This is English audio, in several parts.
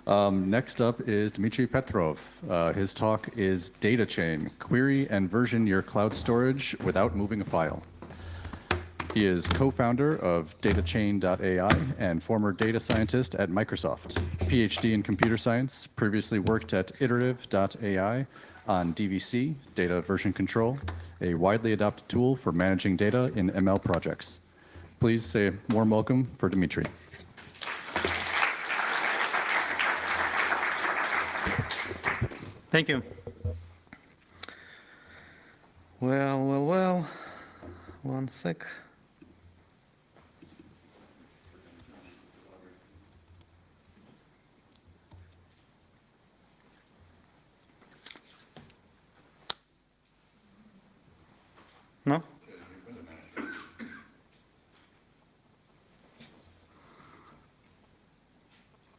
Next up is Dmitry Petrov. His talk is DataChain, query and version your cloud storage without moving a file. He is co-founder of DataChain.ai and former data scientist at Microsoft. PhD in computer science, previously worked at iterative.ai on DVC, data version control, a widely adopted tool for managing data in ML projects. Please say a warm welcome for Dmitry. Thank you. Well. One sec. No?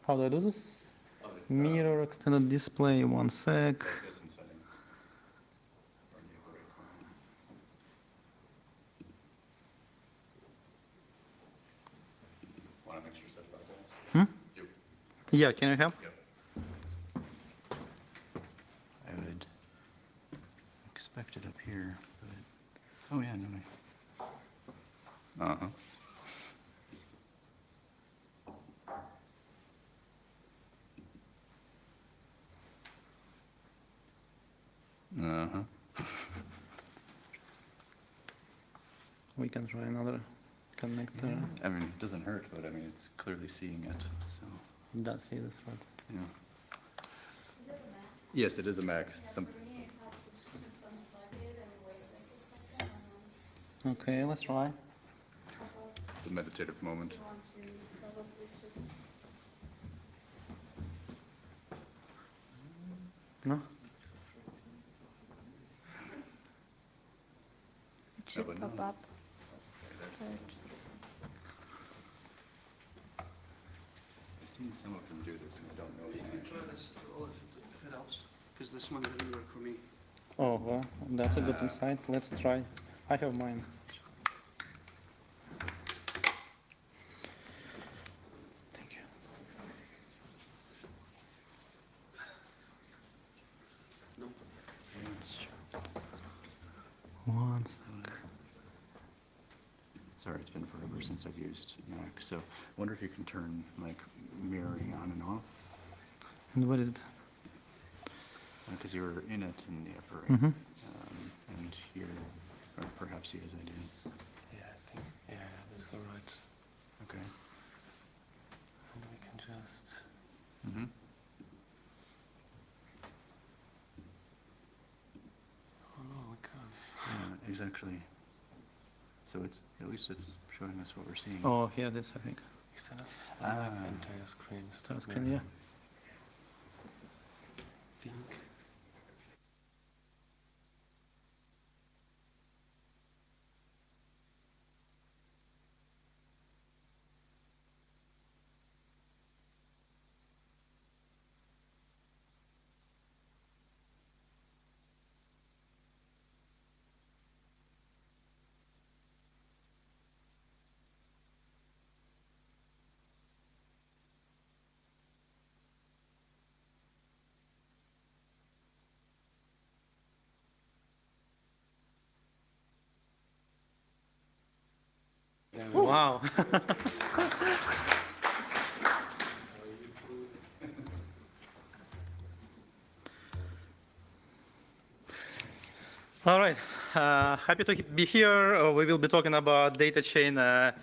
How do I do this? Mirror, extended display, one sec. Want an extra set of buttons? Yeah, can you help? Yep. I would expect it up here, but oh yeah, no. We can try another connector. Yeah. I mean, it doesn't hurt, but I mean, it's clearly seeing it, so. It does see this, right? Yeah. Yes, it is a Mac. Okay, let's try. The meditative moment. No? It should pop up. I've seen some of them do this, and I don't know. You can try this if it helps, because this one didn't work for me. Oh, well, that's a good insight. Let's try. I have mine. Thank you. No. One sec. Sorry, it's been forever since I've used Mac, so I wonder if you can turn like mirroring on and off. And what is it? Because you were in it in the upper right, Mm-hmm. And here, or perhaps he has ideas. Yeah, I think, this is all right. Okay. And we can just... Mm-hmm. Oh, no, we can't. Yeah, exactly. So it's, at least it's showing us what we're seeing. Oh, here it is, I think. Extend us Ah. entire screen. Start screen, yeah. Think. Wow. All right. Happy to be here. We will be talking about DataChain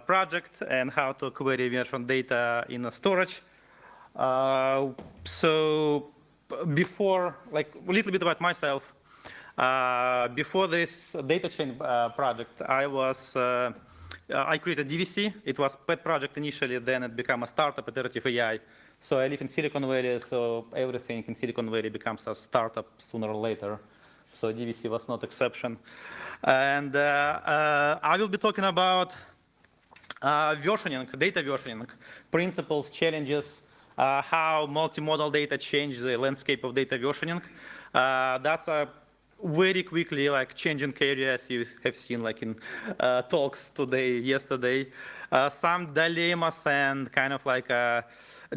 project and how to query version data in a storage. So before, like a little bit about myself. Before this DataChain project, I created DVC. It was a pet project initially, then it became a startup, Iterative AI. So I live in Silicon Valley, so everything in Silicon Valley becomes a startup sooner or later. So DVC was not exception. And I will be talking about versioning, data versioning, principles, challenges, how multimodal data change the landscape of data versioning. That's a very quickly like changing areas you have seen like in talks today, yesterday. Some dilemmas and kind of like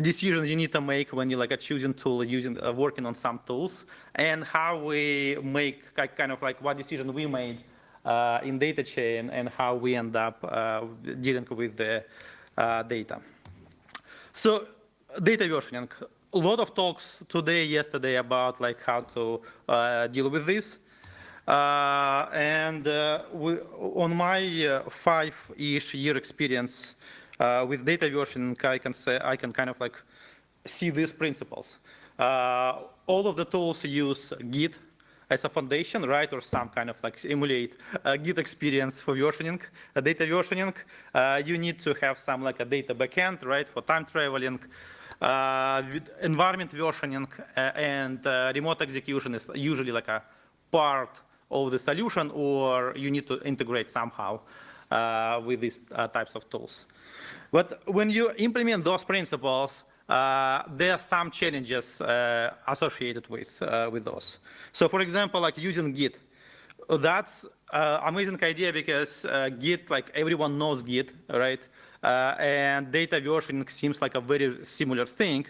decisions you need to make when you like a choosing tool, working on some tools, and how we make kind of like what decision we made in DataChain and how we end up dealing with the data. So data versioning. A lot of talks today, yesterday about like how to deal with this. On my 5-ish year experience with data versioning, I can kind of like see these principles. All of the tools use Git as a foundation, right, or some kind of like emulate Git experience for versioning, data versioning. You need to have some like a data backend, right, for time traveling. Environment versioning and remote execution is usually like a part of the solution, or you need to integrate somehow with these types of tools. But when you implement those principles, there are some challenges associated with those. So for example, like using Git, that's amazing idea because Git, like everyone knows Git, right? And data versioning seems like a very similar thing.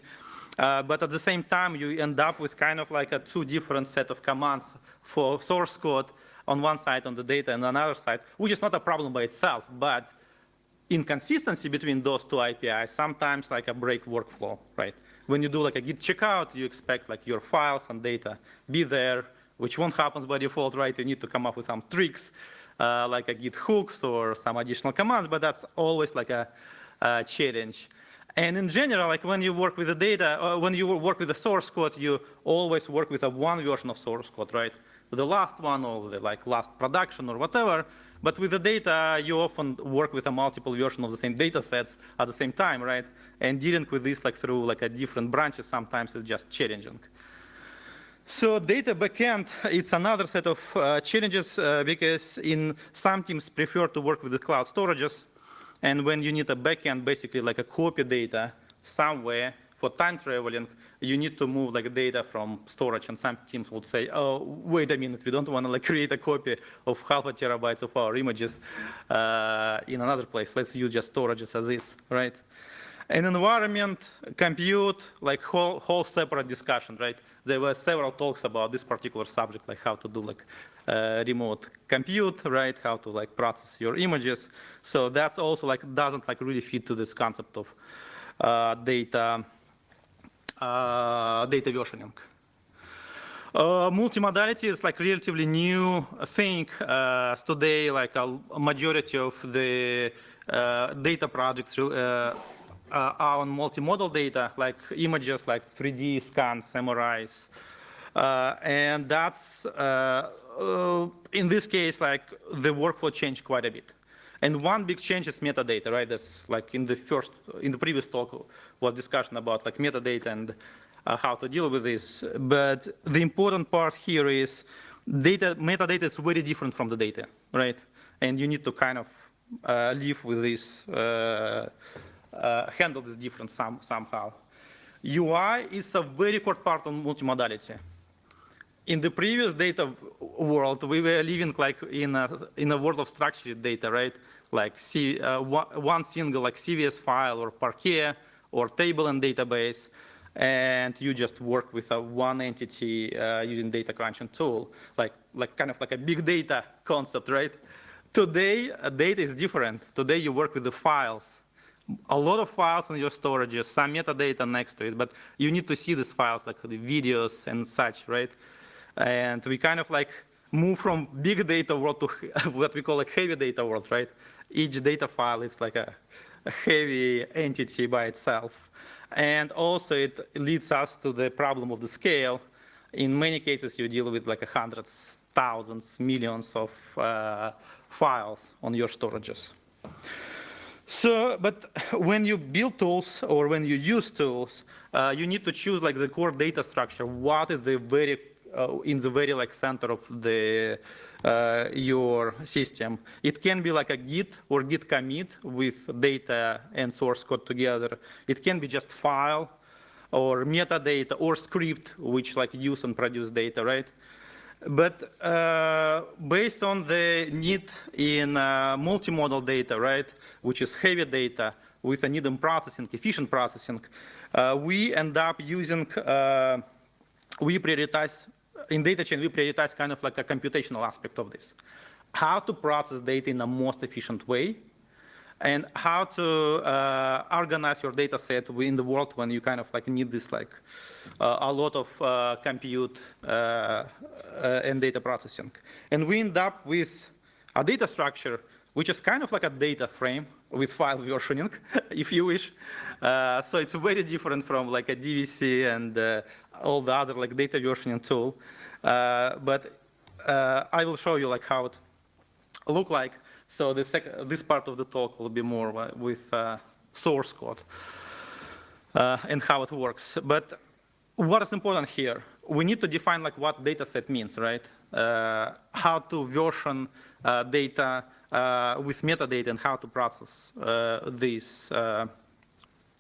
But at the same time, you end up with kind of like a 2 different set of commands for source code on one side on the data and on another side, which is not a problem by itself, but inconsistency between those 2 APIs sometimes like a break workflow, right? When you do like a Git checkout, you expect like your files and data be there, which won't happen by default, right? You need to come up with some tricks like a Git hooks or some additional commands, but that's always like a challenge. And in general, like when you work with the data, when you work with the source code, you always work with a one version of source code, right? The last one or the like last production or whatever. But with the data, you often work with a multiple version of the same data sets at the same time, right? And dealing with this like through like a different branches sometimes is just challenging. So data backend, it's another set of challenges because in some teams prefer to work with the cloud storages. And when you need a backend, basically like a copy data somewhere for time traveling, you need to move like data from storage. And some teams would say, oh, wait a minute, we don't want to like create a copy of half a terabytes of our images in another place. Let's use just storages as is, right? An environment, compute, like whole separate discussion, right? There were several talks about this particular subject, like how to do like remote compute, right? How to like process your images. So that's also like doesn't like really fit to this concept of data versioning. Multimodality is like relatively new thing today. Like a majority of the data projects are on multimodal data, like images, like 3D scans, MRIs. And that's, in this case, like the workflow changed quite a bit. And one big change is metadata, right? That's like in the previous talk was discussion about like metadata and how to deal with this. But the important part here is metadata is very different from the data, right? And you need to kind of live with this, handle this difference somehow. UI is a very core part of multimodality. In the previous data world, we were living like in a world of structured data, right? Like one single like CVS file or Parquet or table and database, and you just work with a one entity using data crunching tool, like kind of like a big data concept, right? Today, data is different. Today, you work with the files. A lot of files in your storages, some metadata next to it, but you need to see these files, like the videos and such, right? And we kind of like move from big data world to what we call a heavy data world, right? Each data file is like a heavy entity by itself. And also it leads us to the problem of the scale. In many cases, you deal with like hundreds, thousands, millions of files on your storages. So, but when you build tools or when you use tools, you need to choose like the core data structure. What is the very in the very like center of the your system? It can be like a Git or Git commit with data and source code together. It can be just file or metadata or script which like use and produce data, right? But based on the need in multimodal data, right, which is heavy data with a need in processing, efficient processing, we end up using, we prioritize, in DataChain, we prioritize kind of like a computational aspect of this. How to process data in the most efficient way, and how to organize your data set in the world when you kind of like need this like a lot of compute and data processing. And we end up with a data structure which is kind of like a data frame with file versioning, if you wish. So it's very different from like a DVC and all the other like data versioning tool. But I will show you like how it look like. So this part of the talk will be more with source code and how it works. But what is important here? We need to define like what data set means, right? How to version data with metadata and how to process this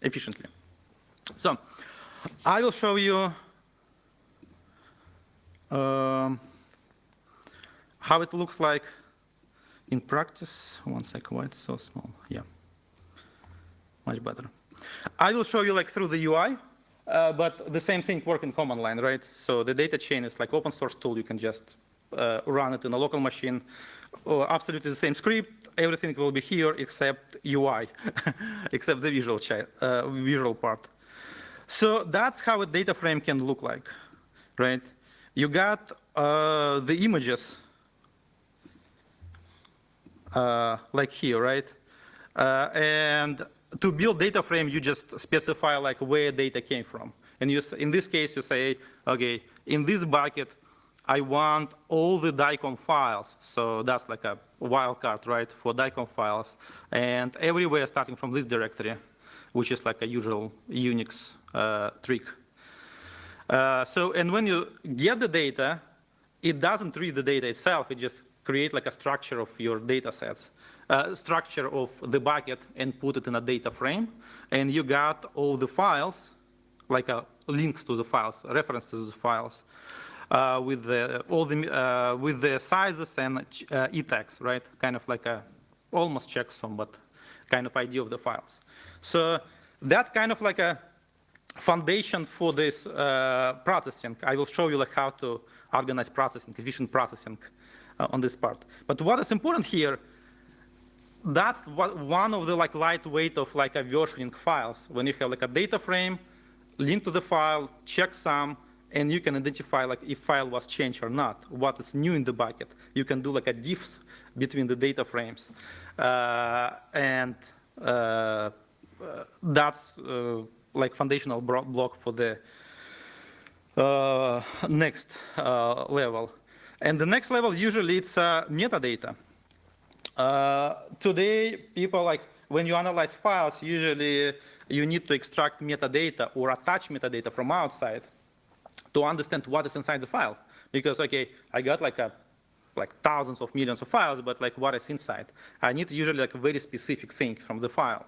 efficiently. So I will show you how it looks like in practice. One second, why it's so small? Yeah, much better. I will show you like through the UI, but the same thing works in command line, right? So the DataChain is like open source tool. You can just run it in a local machine, or absolutely the same script. Everything will be here except UI, except the visual part. So that's how a data frame can look like, right? You got the images like here, right? And to build data frame, you just specify like where data came from. And you, in this case, you say, okay, in this bucket, I want all the DICOM files. So that's like a wildcard, right, for DICOM files. And everywhere starting from this directory, which is like a usual Unix trick. And when you get the data, it doesn't read the data itself. It just create like a structure of your data sets, structure of the bucket, and put it in a data frame. And you got all the files, like links to the files, references to the files, with the sizes and e tags, right? Kind of like a almost checksum, but kind of idea of the files. So that kind of like a foundation for this processing. I will show you like how to organize processing, efficient processing on this part. But what is important here, that's one of the like lightweight of like a versioning files. When you have like a data frame, link to the file, checksum, and you can identify like if file was changed or not, what is new in the bucket. You can do like a diffs between the data frames. That's like foundational block for the next level. And the next level, usually it's metadata. Today, people like, when you analyze files, usually you need to extract metadata or attach metadata from outside to understand what is inside the file. Because, okay, I got like thousands of millions of files, but like what is inside? I need usually like a very specific thing from the file.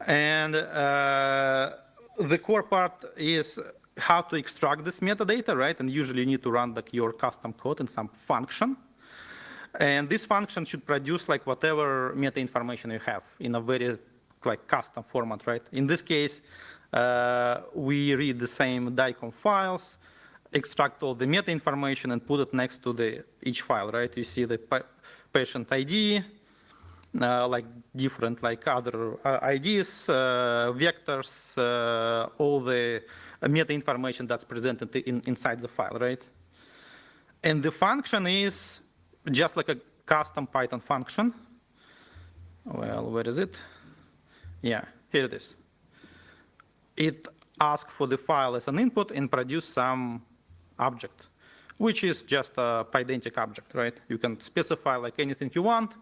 And the core part is how to extract this metadata, right? And usually you need to run like your custom code in some function. And this function should produce like whatever meta information you have in a very like custom format, right? In this case, we read the same DICOM files, extract all the meta information, and put it next to each file, right? You see the patient ID, like different like other IDs, vectors, all the meta information that's presented inside the file, right? And the function is just like a custom Python function. Well, where is it? Yeah, here it is. It asks for the file as an input and produce some object, which is just a pydantic object, right? You can specify like anything you want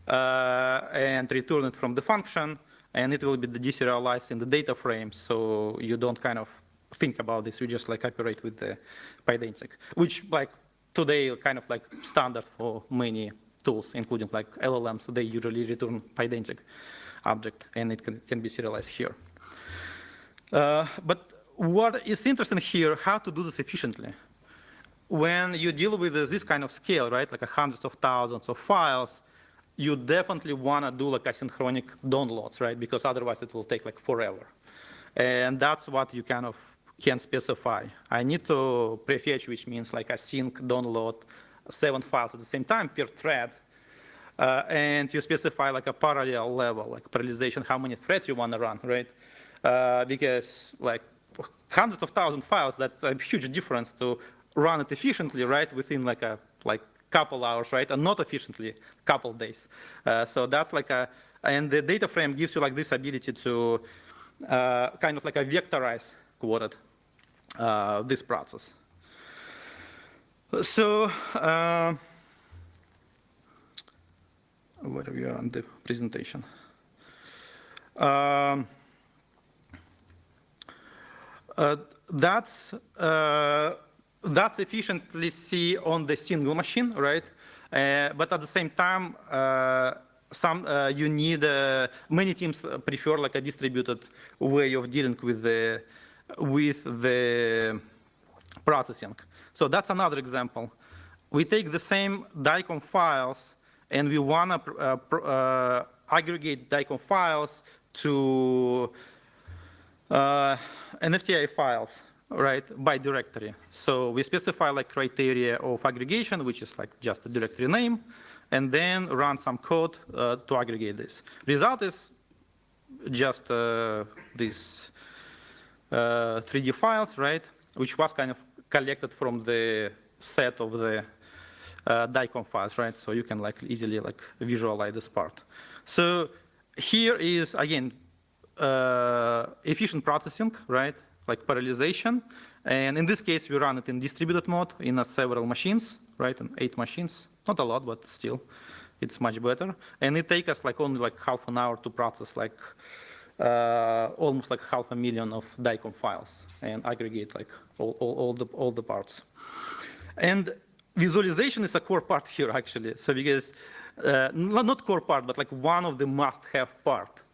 and return it from the function, and it will be deserialized in the data frame, so you don't kind of think about this. You just like operate with the pydantic, which like today kind of like standard for many tools, including like LLMs. They usually return pydantic object, and it can be serialized here. But what is interesting here, how to do this efficiently? when you deal with this kind of scale, right, like hundreds of thousands of files, you definitely want to do like asynchronic downloads, right, because otherwise it will take like forever. And that's what you kind of can specify. I need to prefetch, which means like async download 7 files at the same time per thread. And you specify like a parallel level, like parallelization, how many threads you want to run, right? Because like hundreds of thousand files, that's a huge difference to run it efficiently, right, within like a couple hours, right, and not efficiently, couple days. So that's like and the data frame gives you like this ability to kind of like a vectorize quoted this process. So where we are on the presentation. That's efficiently see on the single machine, right? But at the same time, you need many teams prefer like a distributed way of dealing with the processing. So that's another example. We take the same DICOM files and we want to aggregate DICOM files to NFTI files, right, by directory. So we specify like criteria of aggregation, which is like just a directory name, and then run some code to aggregate this. Result is just these 3D files, right, which was kind of collected from the set of the DICOM files, right? So you can like easily like visualize this part. So here is again efficient processing, right? Like parallelization, and in this case we run it in distributed mode in several machines, right? In 8 machines, not a lot, but still, it's much better. And it takes us like only like half an hour to process like almost like 500,000 of DICOM files and aggregate like all the parts. And visualization is a core part here actually. So because not core part, but like one of the must-have part.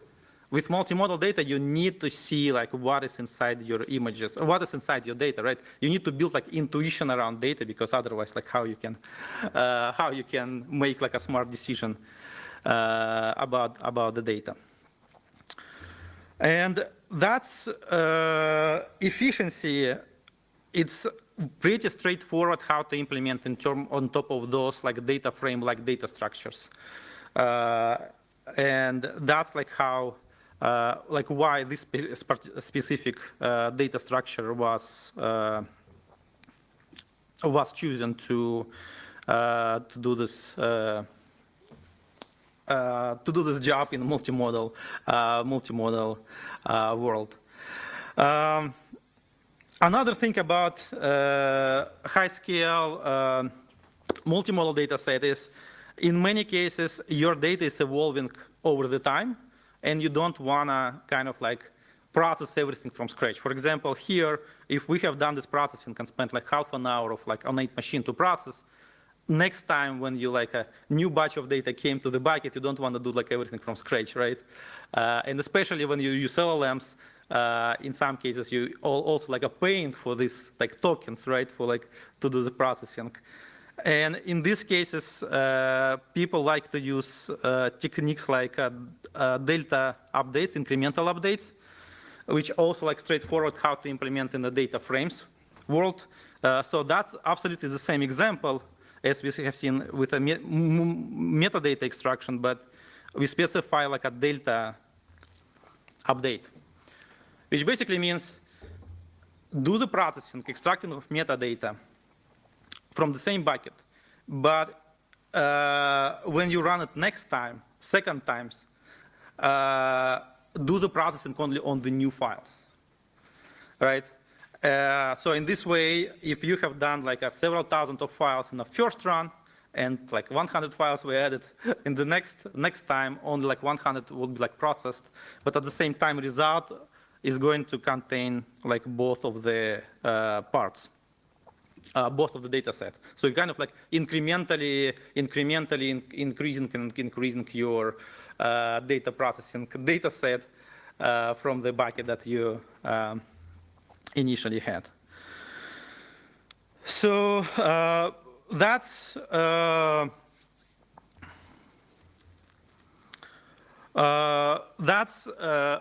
With multimodal data, you need to see like what is inside your images, or what is inside your data, right? You need to build like intuition around data, because otherwise, like how you can make like a smart decision about the data. And that's efficiency. It's pretty straightforward how to implement on top of those like data frame, like data structures. And that's like how, like why this specific data structure was chosen to do this job in multimodal world. Another thing about high-scale multimodal data set is, in many cases, your data is evolving over the time, and you don't want to kind of like process everything from scratch. For example, here, if we have done this processing and spent like half an hour of like on 8 machine to process, next time when you like a new batch of data came to the bucket, you don't want to do like everything from scratch, right? And especially when you use LLMs, in some cases you also like are paying for this like tokens, right, for like to do the processing. And in these cases, people like to use techniques like delta updates, incremental updates, which also like straightforward how to implement in the data frames world. So that's absolutely the same example as we have seen with a metadata extraction, but we specify like a delta update, which basically means do the processing, extracting of metadata from the same bucket, but when you run it next time, second times, do the processing only on the new files, right? So in this way, if you have done like several thousand of files in the first run, and like 100 files were added, in the next time, only like 100 will be like processed, but at the same time, result is going to contain like both of the parts. Both of the data set. So you kind of like incrementally increasing your data processing data set from the bucket that you initially had. So that's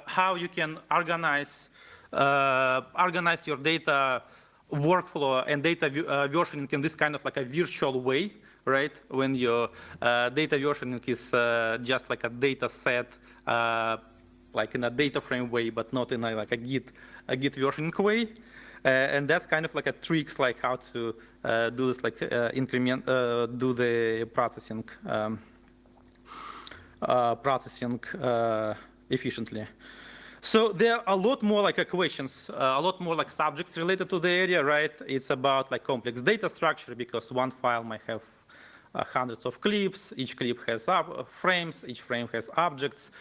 how you can organize your data workflow and data versioning in this kind of like a virtual way, right? When your data versioning is just like a data set, like in a data frame way, but not in like a Git versioning way. And that's kind of like a tricks like how to do this, like do the processing efficiently. So there are a lot more like equations, a lot more like subjects related to the area, right? It's about like complex data structure because one file might have hundreds of clips. Each clip has frames. Each frame has objects,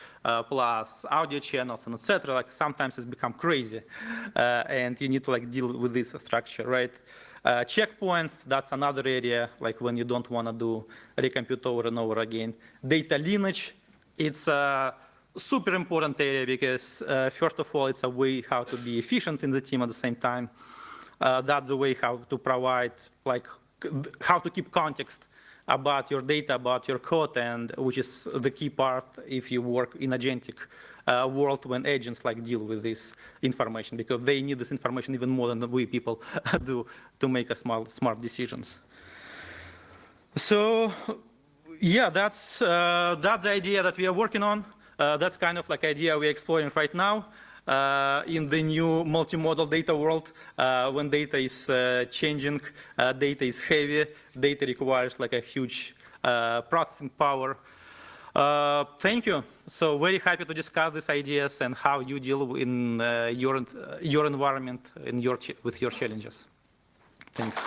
plus audio channels and etc. Like sometimes it's become crazy, and you need to like deal with this structure, right? Checkpoints, that's another area, like when you don't want to do recompute over and over again. Data lineage, it's a super important area because first of all, it's a way how to be efficient in the team at the same time. That's the way how to provide, like how to keep context about your data, about your code, and which is the key part if you work in agentic world when agents like deal with this information, because they need this information even more than we people do to make a smart decisions. So yeah, that's the idea that we are working on. That's kind of like idea we're exploring right now in the new multimodal data world. When data is changing, data is heavy, data requires like a huge processing power. Thank you. So very happy to discuss these ideas and how you deal in your environment, with your challenges. Thanks.